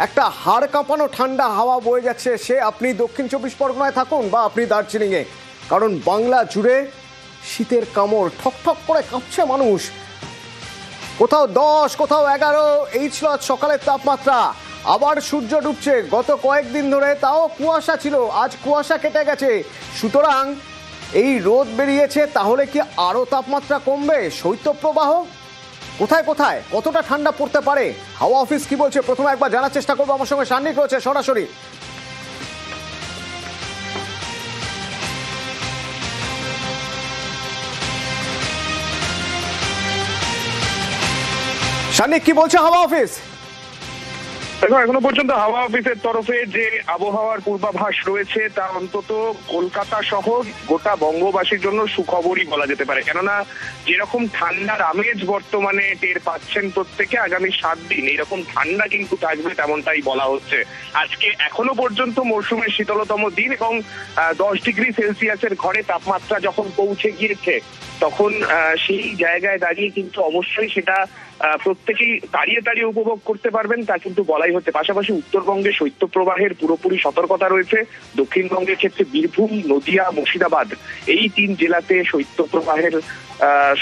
একটা হাড় কাঁপানো ঠান্ডা হাওয়া বয়ে যাচ্ছে, সে আপনি দক্ষিণ 24 পরগনায় থাকুন বা আপনি দার্জিলিংয়ে, কারণ বাংলা জুড়ে শীতের কামড়, ঠকঠক করে কাঁপছে মানুষ। কোথাও 10, কোথাও 11 এই ছিল আজ সকালের তাপমাত্রা। আবার সূর্য ডুবছে। গত কয়েকদিন ধরে তাও কুয়াশা ছিল, আজ কুয়াশা কেটে গেছে। সুতরাং এই রোদ বেরিয়েছে, তাহলে কি আরও তাপমাত্রা কমবে? শৈত্যপ্রবাহ কোথায় কোথায় কতটা ঠান্ডা পড়তে পারে? হাওয়া অফিস কি বলছে প্রথমে একবার জানার চেষ্টা করবো। আমার সঙ্গে সান্নিক রয়েছে সরাসরি। সান্নিক, কি বলছে হাওয়া অফিস? দেখো, এখনো পর্যন্ত হাওয়া অফিসের তরফে যে আবহাওয়ার পূর্বাভাস রয়েছে তা অন্তত কলকাতা সহ গোটা বঙ্গবাসীর জন্য সুখবরই বলা যেতে পারে। কেননা যেরকম ঠান্ডার আমেজ বর্তমানে টের পাচ্ছেন প্রত্যেকে, আগামী 7 দিন এইরকম ঠান্ডা কিন্তু থাকবে তেমনটাই বলা হচ্ছে। আজকে এখনো পর্যন্ত মরশুমের শীতলতম দিন এবং 10 ডিগ্রি সেলসিয়াসের ঘরে তাপমাত্রা যখন পৌঁছে গিয়েছে, তখন সেই জায়গায় দাঁড়িয়ে কিন্তু অবশ্যই সেটা প্রত্যেকেই দাঁড়িয়ে দাঁড়িয়ে উপভোগ করতে পারবেন তা কিন্তু বলাই হচ্ছে। পাশাপাশি উত্তরবঙ্গে শৈত্যপ্রবাহের পুরোপুরি সতর্কতা রয়েছে। দক্ষিণবঙ্গের ক্ষেত্রে বীরভূম, নদিয়া, মুর্শিদাবাদ এই 3 জেলাতে শৈত্যপ্রবাহের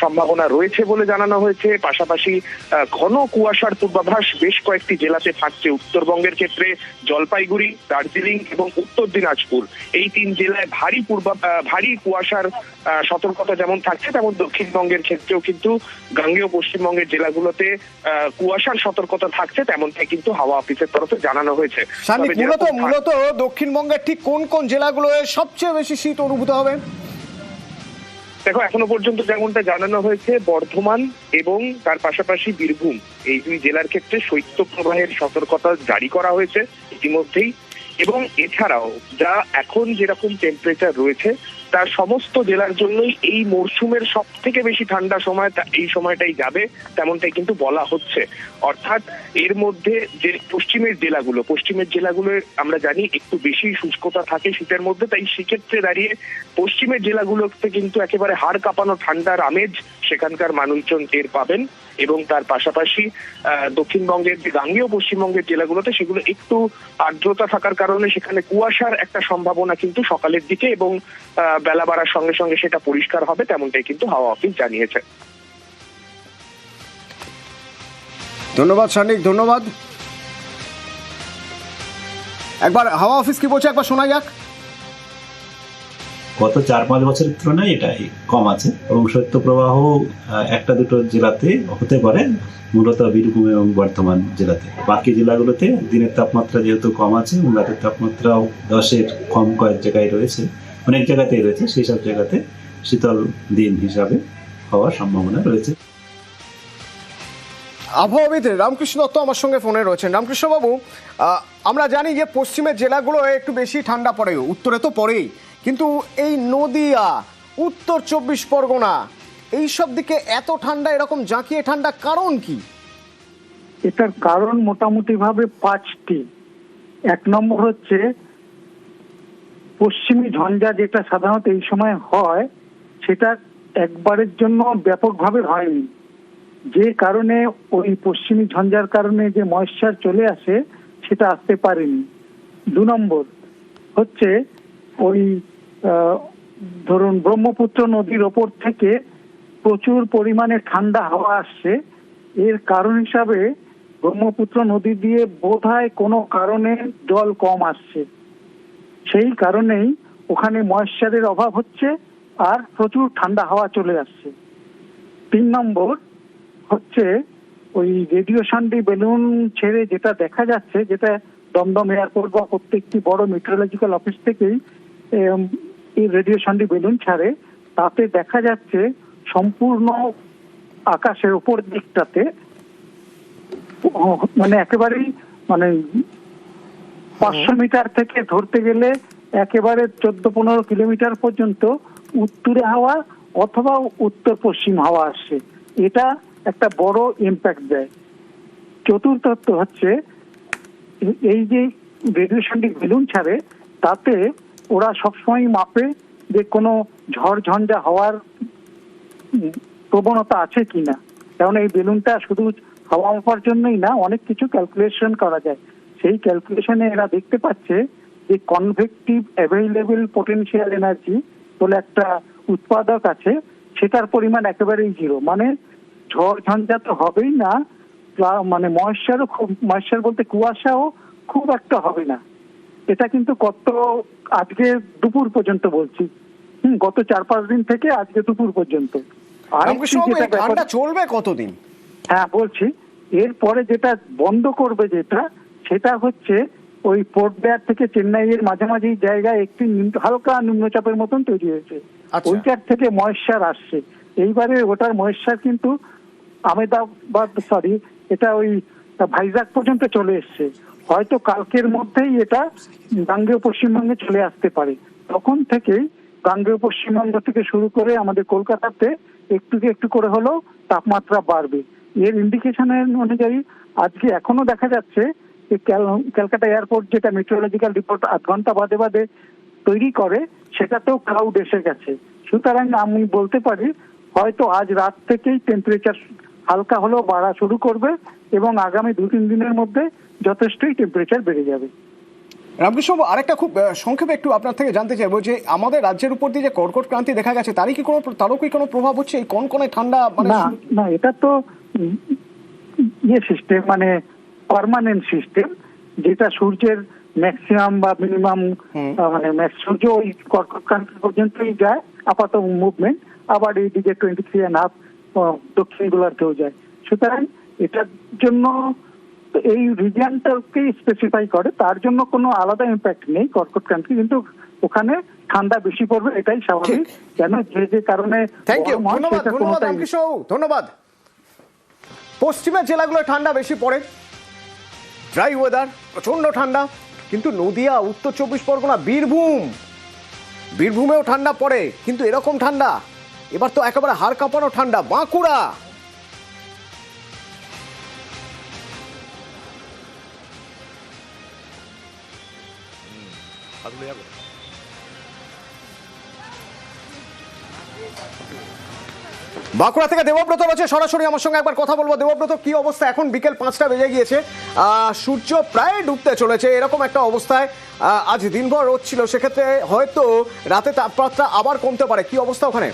সম্ভাবনা রয়েছে বলে জানানো হয়েছে। পাশাপাশি ঘন কুয়াশার পূর্বাভাস বেশ কয়েকটি জেলাতে থাকছে। উত্তরবঙ্গের ক্ষেত্রে জলপাইগুড়ি, দার্জিলিং এবং উত্তর দিনাজপুর এই 3 জেলায় ভারী কুয়াশার সতর্কতা যেমন থাকছে, তেমন দক্ষিণবঙ্গের ক্ষেত্রেও কিন্তু গাঙ্গেয় পশ্চিমবঙ্গের জেলাগুলোতে কুয়াশার সতর্কতা থাকছে, তেমনটাই কিন্তু হাওয়া অফিসের তরফে জানানো হয়েছে। মূলত দক্ষিণবঙ্গের ঠিক কোন কোন জেলাগুলোয় সবচেয়ে বেশি শীত অনুভূত হবে? দেখো, এখনো পর্যন্ত যেমনটা জানানো হয়েছে, বর্ধমান এবং তার পাশাপাশি বীরভূম এই 2 জেলার ক্ষেত্রে শৈত্যপ্রবাহের সতর্কতা জারি করা হয়েছে ইতিমধ্যেই। এবং এছাড়াও যা এখন যেরকম টেম্পারেচার রয়েছে তার সমস্ত জেলার জন্যই এই মরশুমের সব থেকে বেশি ঠান্ডা সময় এই সময়টাই যাবে, তেমনটাই কিন্তু বলা হচ্ছে। অর্থাৎ এর মধ্যে যে পশ্চিমের জেলাগুলো আমরা জানি একটু বেশি শুষ্কতা থাকে শীতের মধ্যে, তাই সেক্ষেত্রে দাঁড়িয়ে পশ্চিমের জেলাগুলোতে কিন্তু একেবারে হাড় কাঁপানো ঠান্ডার আমেজ সেখানকার মানুষজন টের পাবেন। এবং তার পাশাপাশি দক্ষিণবঙ্গের যে গাঙ্গেয় পশ্চিমবঙ্গের জেলাগুলোতে সেগুলো একটু আর্দ্রতা থাকার কারণে সেখানে কুয়াশার একটা সম্ভাবনা কিন্তু সকালের দিকে, এবং বেলা বাড়ার সঙ্গে সঙ্গে সেটা পরিষ্কার হবে, তেমনটাই কিন্তু হাওয়া অফিস জানিয়েছে। ধন্যবাদ সান্নিক, ধন্যবাদ। একবার হাওয়া অফিস কি বলছে একবার শোনা যাক। গত 4-5 বছরের তুলনায় এটাই কম আছে এবং শৈত্যপ্রবাহ 1-2 জেলাতে হতে পারে, মূলত বীরভূম এবং বর্ধমান জেলাতে। বাকি জেলাগুলোতে দিনের তাপমাত্রা যেহেতু কম আছে এবং রাতের তাপমাত্রাও 10-এর কম কয়েক জায়গায় রয়েছে, অনেক জায়গাতেই রয়েছে, সেই সব জায়গাতে শীতল দিন হিসাবে হওয়ার সম্ভাবনা রয়েছে। আবহাওয়াবিদ রামকৃষ্ণ দত্ত আমার সঙ্গে ফোনে রয়েছেন। রামকৃষ্ণবাবু, আমরা জানি যে পশ্চিমের জেলাগুলো একটু বেশি ঠান্ডা পড়ে, উত্তরে তো পড়েই, কিন্তু এই নদিয়া, উত্তর 24 পরগনা এইসব দিকে এত ঠান্ডা, এরকম জাঁকিয়ে ঠান্ডা কারণ কি? এটার কারণ মোটামুটি ভাবে 5টি। 1 নম্বর হচ্ছে পশ্চিমী ঝঞ্ঝা, যেটা সাধারণত এই সময় হয় সেটা একবারের জন্য ব্যাপকভাবে হয়নি, যে কারণে ওই পশ্চিমী ঝঞ্ঝার কারণে যে ময়েশ্চার চলে আসে সেটা আসতে পারেনি। 2 নম্বর হচ্ছে ওই ধরুন ব্রহ্মপুত্র নদীর ওপর থেকে প্রচুর পরিমাণে ঠান্ডা হাওয়া আসছে, এর কারণ হিসাবে ব্রহ্মপুত্র নদী দিয়ে বোধহয় কোনো কারণে জল কম আসছে, সেই কারণেই ওখানে ময়েশ্চারের অভাব হচ্ছে আর প্রচুর ঠান্ডা হাওয়া চলে আসছে। 3 নম্বর হচ্ছে ওই রেডিয়েশনটি বেলুন ছেড়ে যেটা দেখা যাচ্ছে, যেটা দমদম এয়ারপোর্ট বা প্রত্যেকটি বড় মেট্রোলজিক্যাল অফিস থেকেই এই রেডিয়েশনটি বেলুন ছাড়ে, তাতে দেখা যাচ্ছে সম্পূর্ণ আকাশের উপর দিকটাতে মানে একেবারেই 500 মিটার থেকে ধরতে গেলে একেবারে 14-15 কিলোমিটার পর্যন্ত উত্তরে হাওয়া অথবা উত্তর পশ্চিম হাওয়া আসছে। এটা একটা বড় ইম্প্যাক্ট দেয়। চতুর্থ হচ্ছে এই যে রেডিয়েশনটি বেলুন ছাড়ে, তাতে ওরা সবসময় মাপে যে কোনো ঝড় ঝঞ্ঝা হওয়ার প্রবণতা আছে কিনা, কারণ এই বেলুনটা শুধু হাওয়া মাপার জন্যই না, অনেক কিছু ক্যালকুলেশন করা যায়। সেই ক্যালকুলেশনে এরা দেখতে পাচ্ছে যে কনভেক্টিভ অ্যাভেইলেবল পোটেনশিয়াল এনার্জি বলে একটা উৎপাদক আছে, সেটার পরিমাণ একেবারেই জিরো। মানে ঝড় ঝঞ্ঝা তো হবেই না, মানে ময়েশ্চার বলতে কুয়াশাও খুব একটা হবে না। এটা কিন্তু আজকে দুপুর পর্যন্ত বলছি, গত 4-5 দিন থেকে আজকে দুপুর পর্যন্ত। আর ঠান্ডা চলবে কতদিন? হ্যাঁ বলছি, এরপরে যেটা বন্ধ করবে সেটা হচ্ছে ওই পোর্ট ব্লেয়ার থেকে চেন্নাইয়ের মাঝামাঝি জায়গায় একটি হালকা নিম্নচাপের মতন তৈরি হয়েছে, ওইটার থেকে ময়েশ্চার আসছে। এইবারে ওটার ময়েশ্চার কিন্তু এটা ওই ভাইজাগ পর্যন্ত চলে এসছে। হয়তো কালকের মধ্যেই এটা গাঙ্গেয় পশ্চিমবঙ্গে চলে আসতে পারে। তখন থেকেই গাঙ্গেয় পশ্চিমবঙ্গ থেকে শুরু করে আমাদের কলকাতাতে একটু করে হলেও তাপমাত্রা বাড়বে। এর ইন্ডিকেশনের অনুযায়ী আজকে এখনো দেখা যাচ্ছে যে ক্যালকাটা এয়ারপোর্ট যেটা মেট্রোলজিক্যাল রিপোর্ট 8 ঘন্টা বাদে তৈরি করে, সেটাতেও ক্লাউড এসে গেছে। সুতরাং আমি বলতে পারি হয়তো আজ রাত থেকেই টেম্পারেচার হালকা হলেও বাড়া শুরু করবে এবং আগামী 2-3 দিনের মধ্যে যথেষ্টই টেম্পারেচার বেড়ে যাবে। রামকৃষ্ণ, আরেকটা খুব সংক্ষেপে একটু আপনার থেকে জানতে চাইবো যে আমাদের রাজ্যের উপর দিয়ে যে কর্কট ক্রান্তি দেখা গেছে, তারও কি কোনো প্রভাব হচ্ছে এই কনকনে ঠান্ডা? না, এটা তো সিস্টেম, মানে পার্মানেন্ট সিস্টেম, যেটা সূর্যের ম্যাক্সিমাম বা মিনিমাম মানে সূর্য ওই কর্কট ক্রান্তি পর্যন্তই যায় আপাতত মুভমেন্ট, আবার এইদিকে 23.5 দক্ষিণ গোলার্ধেও যায়। সুতরাং এটার জন্য এই রিজিয়নটাকে স্পেসিফাই করে, তার জন্য কোনো আলাদা ইম্প্যাক্ট নেই কর্কট ক্রান্তি, কিন্তু ওখানে ঠান্ডা বেশি পড়বে, এটাই স্বাভাবিক। কেন যে কারণে। ধন্যবাদ। পশ্চিমের জেলাগুলোয় ঠান্ডা বেশি পড়ে, ড্রাই ওয়েদার, প্রচন্ড ঠান্ডা, কিন্তু নদিয়া, উত্তর 24 পরগনা, বীরভূমেও ঠান্ডা পড়ে, কিন্তু এরকম ঠান্ডা এবার তো একেবারে হাড় কাঁপানো ঠান্ডা। বাঁকুড়া, বাঁকুড়া থেকে দেবব্রত রয়েছে সরাসরি আমার সঙ্গে, একবার কথা বলবো। দেবব্রত, কি অবস্থা এখন? বিকেল 5টা বেজে গিয়েছে, সূর্য প্রায় ডুবতে চলেছে, এরকম একটা অবস্থায় আজ দিনভর রোদ ছিল, সেক্ষেত্রে হয়তো রাতে তাপমাত্রা আবার কমতে পারে। কি অবস্থা ওখানে?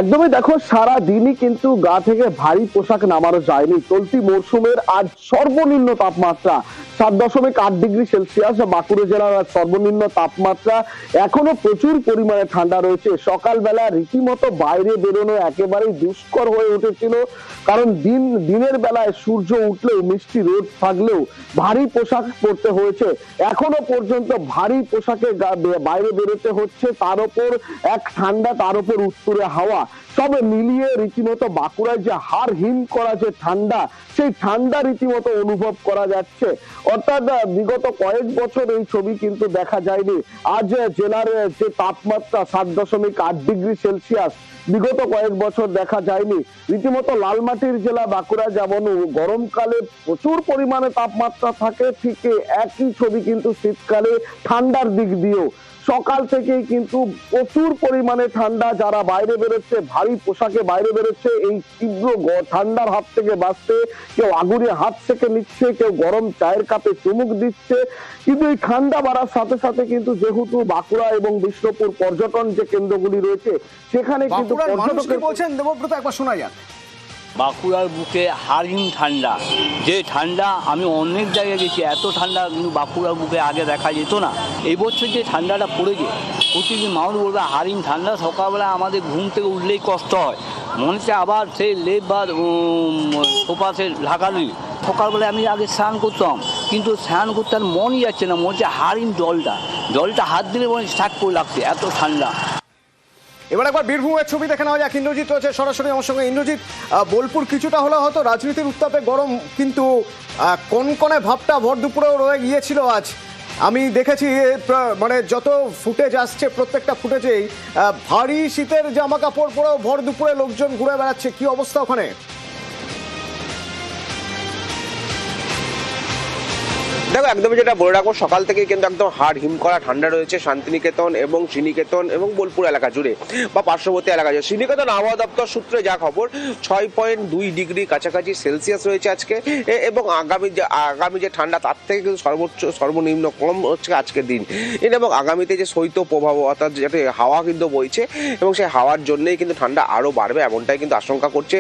একদমই দেখো, সারা দিনই কিন্তু গা থেকে ভারী পোশাক নামানো যায়নি। চলতি মরশুমের আজ সর্বনিম্ন তাপমাত্রা 7.8 ডিগ্রি সেলসিয়াস। বাঁকুড়া জেলার আজ সর্বনিম্ন তাপমাত্রা। এখনো প্রচুর পরিমাণে ঠান্ডা রয়েছে। সকালবেলা রীতিমতো বাইরে বেরোনো একেবারেই দুষ্কর হয়ে উঠেছিল, কারণ দিনের বেলায় সূর্য উঠলেও মিষ্টি রোদ থাকলেও ভারী পোশাক পরতে হয়েছে। এখনো পর্যন্ত ভারী পোশাকে বাইরে বেরোতে হচ্ছে, তার উপর এক ঠান্ডা, তার উপর উত্তরে হাওয়া, সব মিলিয়ে রীতিমতো বাঁকুড়ায় যে হাড় হিম করা যে ঠান্ডা, সেই ঠান্ডা রীতিমতো অনুভব করা যাচ্ছে। অর্থাৎ বিগত কয়েক বছর এই ছবি কিন্তু দেখা যায়নি। আজ জেলার যে তাপমাত্রা 7.8 ডিগ্রি সেলসিয়াস, বিগত কয়েক বছর দেখা যায়নি। রীতিমতো লালমাটির জেলা বাঁকুড়া যেমন গরমকালে প্রচুর পরিমাণে তাপমাত্রা থাকে, ঠিক একই ছবি কিন্তু শীতকালে ঠান্ডার দিক দিয়েও সকাল থেকেই কিন্তু প্রচুর পরিমাণে ঠান্ডা। যারা বাইরে বেরোচ্ছে, ভারী পোশাকে বাইরে বেরোচ্ছে, এই তীব্র ঠান্ডার হাত থেকে বাঁচতে কেউ আগুনে হাত সেঁকে নিচ্ছে, কেউ গরম চায়ের কাপে চুমুক দিচ্ছে। কিন্তু এই ঠান্ডা বাড়ার সাথে সাথে কিন্তু যেহেতু বাঁকুড়া এবং বিষ্ণুপুর পর্যটন যে কেন্দ্রগুলি রয়েছে, সেখানে কিন্তু পর্যটকের বলছেন। দেবব্রত, একবার শোনা যাক। বাঁকুড়ার বুকে হাড়হিম ঠান্ডা, যে ঠান্ডা আমি অনেক জায়গায় গেছি, এত ঠান্ডা কিন্তু বাঁকুড়ার বুকে আগে দেখা যেত না। এই বছর যে ঠান্ডাটা পড়েছে, প্রতিদিন মানুষ বলবে হাড়হিম ঠান্ডা। সকালবেলা আমাদের ঘুম থেকে উঠলেই কষ্ট হয়, মনে হচ্ছে আবার সেই লেপ বা সোফা সে ঢাকালি। সকালবেলায় আমি আগে স্নান করতাম, কিন্তু স্নান করতে আর মনই যাচ্ছে না, মনে হচ্ছে হাড়হিম জলটা হাত দিলে মনে স্টার্ট করে লাগছে, এত ঠান্ডা। এবার একবার বীরভূমের ছবি দেখে নেওয়া যাক। ইন্দ্রজিৎ রয়েছে সরাসরি আমার সঙ্গে। ইন্দ্রজিৎ, বোলপুর কিছুটা হলে হয়তো রাজনীতির উত্তাপে গরম, কিন্তু কনকনে ভাবটা ভর দুপুরেও রয়ে গিয়েছিল আজ। আমি দেখেছি মানে যত ফুটেজ আসছে, প্রত্যেকটা ফুটেজেই ভারী শীতের জামা কাপড় পরেও ভর দুপুরে লোকজন ঘুরে বেড়াচ্ছে। কি অবস্থা ওখানে? দেখো একদমই যেটা বলে রাখবো, সকাল থেকে কিন্তু একদম হাড় হিম করা ঠান্ডা রয়েছে শান্তিনিকেতন এবং শ্রীনিকেতন এবং বোলপুর এলাকা জুড়ে বা পার্শ্ববর্তী এলাকা জুড়ে। শ্রীনিকেতন আবহাওয়া দপ্তর সূত্রে যা খবর 6.2 ডিগ্রি কাছাকাছি সেলসিয়াস রয়েছে আজকে, এবং আগামী যে ঠান্ডা তার থেকে কিন্তু সর্বনিম্ন কম হচ্ছে আজকের দিন। এবং আগামীতে যে শৈত্য প্রভাব অর্থাৎ যাতে হাওয়া কিন্তু বইছে এবং সেই হাওয়ার জন্যই কিন্তু ঠান্ডা আরো বাড়বে এমনটাই কিন্তু আশঙ্কা করছে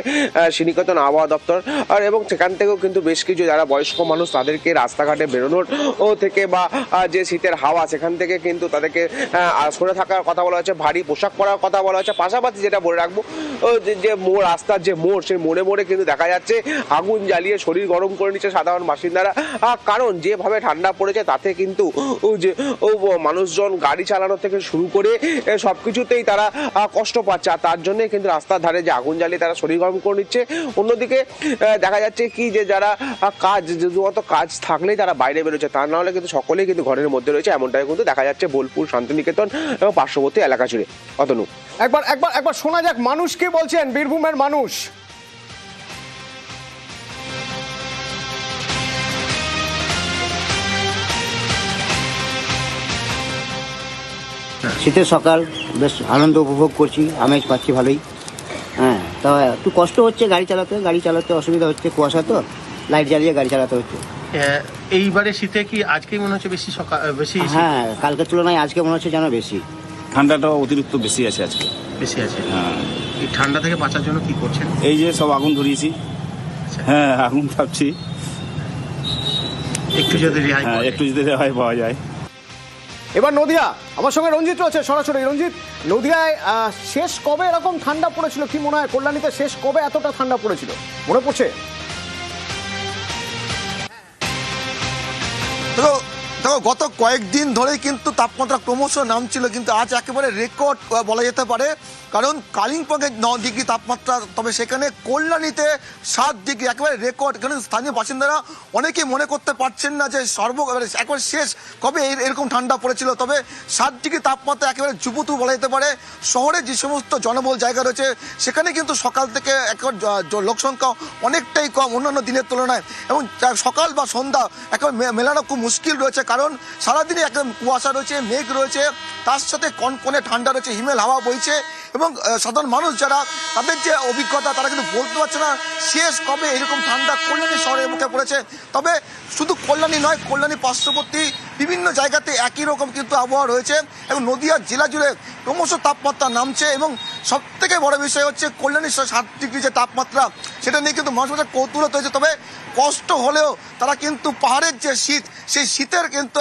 শ্রীনিকেতন আবহাওয়া দপ্তর। আর এবং সেখান থেকেও কিন্তু বেশ কিছু যারা বয়স্ক মানুষ তাদেরকে রাস্তাঘাটে বেরোনোর থেকে বা যে শীতের হাওয়া সেখান থেকে কিন্তু তাদেরকে সরে থাকার কথা বলা হচ্ছে, ভারী পোশাক পরার কথা বলা হচ্ছে। পাশাপাশি যেটা বলে রাখবো, যে মোড়, রাস্তার যে মোড়, সেই মোড়ে মোড়ে কিন্তু দেখা যাচ্ছে আগুন জ্বালিয়ে শরীর গরম করে নিচ্ছে সাধারণ বাসিন্দারা। কারণ যেভাবে ঠান্ডা পড়েছে তাতে কিন্তু যে মানুষজন গাড়ি চালানো থেকে শুরু করে সবকিছুতেই তারা কষ্ট পাচ্ছে, আর তার জন্যই কিন্তু রাস্তার ধারে যে আগুন জ্বালিয়ে তারা শরীর গরম করে নিচ্ছে। অন্যদিকে দেখা যাচ্ছে কি যে যারা শুধুমাত্র কাজ থাকলেই তারা বাইরে বেরোচ্ছে, তা না হলে কিন্তু সকলেই কিন্তু ঘরের মধ্যে রয়েছে এমনটাই কিন্তু দেখা যাচ্ছে বোলপুর, শান্তিনিকেতন এবং পার্শ্ববর্তী এলাকা জুড়ে। অতনু, একবার শোনা যাক মানুষ কি বলছেন, বীরভূমের মানুষ। শীতের সকাল, বেশ আনন্দ উপভোগ করছি, আমেজ পাচ্ছি ভালোই। হ্যাঁ, তা একটু কষ্ট হচ্ছে গাড়ি চালাতে অসুবিধা হচ্ছে, কুয়াশা তো, লাইট জ্বালিয়ে গাড়ি চালাতে হচ্ছে। এইবারে শীতে কি আজকেই মনে হচ্ছে বেশি? হ্যাঁ, কালকের তুলনায় আজকে মনে হচ্ছে যেন বেশি। ঠান্ডাটা অতিরিক্ত বেশি আছে আজকে। বেশি আছে। হ্যাঁ, এই ঠান্ডা থেকে বাঁচার জন্য কি করছেন? এই যে সব আগুন ধরিয়েছি। হ্যাঁ, আগুন ভাবছি একটু যদি রেহাই পাওয়া যায়। এবার নদিয়া, আমার সঙ্গে রঞ্জিত রয়েছে সরাসরি। রঞ্জিত, নদিয়ায় শেষ কবে এরকম ঠান্ডা পড়েছিল, কি মনে হয় কল্যাণীতে শেষ কবে এতটা ঠান্ডা পড়েছিল মনে পড়ছে? দেখো গত কয়েকদিন ধরেই কিন্তু তাপমাত্রা ক্রমশ নামছিল, কিন্তু আজ একেবারে রেকর্ড বলা যেতে পারে। কারণ কালিম্পংয়ে 9 ডিগ্রি তাপমাত্রা, তবে সেখানে কল্যাণীতে 7 ডিগ্রি, একেবারে রেকর্ড। এখানে স্থানীয় বাসিন্দারা অনেকেই মনে করতে পারছেন না যে একবার শেষ কবে এরকম ঠান্ডা পড়েছিল। তবে 7 ডিগ্রি তাপমাত্রা একেবারে যুবতু বলা যেতে পারে। শহরে যে সমস্ত জনবহুল জায়গা রয়েছে সেখানে কিন্তু সকাল থেকে একেবারে লোকসংখ্যা অনেকটাই কম অন্যান্য দিনের তুলনায়, এবং সকাল বা সন্ধ্যা একেবারে মেলানো খুব মুশকিল রয়েছে। কারণ সারাদিনই একদম কুয়াশা রয়েছে, মেঘ রয়েছে, তার সাথে কনকনে ঠান্ডা রয়েছে, হিমেল হাওয়া বইছে। এবং সাধারণ মানুষ যারা, তাদের যে অভিজ্ঞতা, তারা কিন্তু বলতে পারছে না শেষ কবে এরকম ঠান্ডা কল্যাণী শহরের মুখে পড়েছে। তবে শুধু কল্যাণী নয়, কল্যাণী পার্শ্ববর্তী বিভিন্ন জায়গাতে একই রকম কিন্তু আবহাওয়া রয়েছে, এবং নদিয়া জেলা জুড়ে ক্রমশ তাপমাত্রা নামছে। এবং সব থেকে বড় বিষয় হচ্ছে কল্যাণীর 7 ডিগ্রি যে তাপমাত্রা, সেটা নিয়ে কিন্তু মানুষ কৌতূহল হয়েছে। তবে কষ্ট হলেও তারা কিন্তু পাহাড়ের যে শীত, সেই শীতের কিন্তু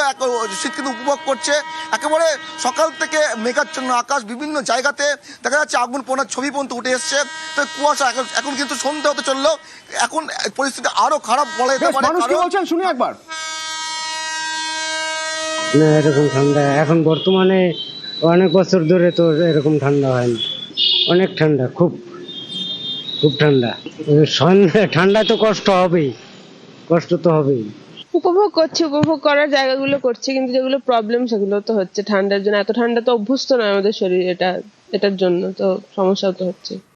শীত কিন্তু উপভোগ করছে। একেবারে সকাল থেকে মেঘাচ্ছন্ন আকাশ, বিভিন্ন জায়গাতে দেখা যাচ্ছে আগুন পোড়ার ছবি পর্যন্ত উঠে এসছে। তো কুয়াশা এখন কিন্তু সন্ধ্যা হতে চললো, এখন পরিস্থিতি আরো খারাপ বলা যেতে পারে। মানুষ কি বলছেন শুনি একবার। না, এরকম ঠান্ডা এখন বর্তমানে অনেক বছর ধরে তো এরকম ঠান্ডা হয়নি। অনেক ঠান্ডা, খুব ঠান্ডা। ঠান্ডায় তো কষ্ট হবেই, উপভোগ করার জায়গাগুলো করছি, কিন্তু যেগুলো প্রবলেম সেগুলো তো হচ্ছে ঠান্ডার জন্য। এত ঠান্ডা তো অভ্যস্ত নয় আমাদের শরীর, এটার জন্য তো সমস্যা তো হচ্ছে।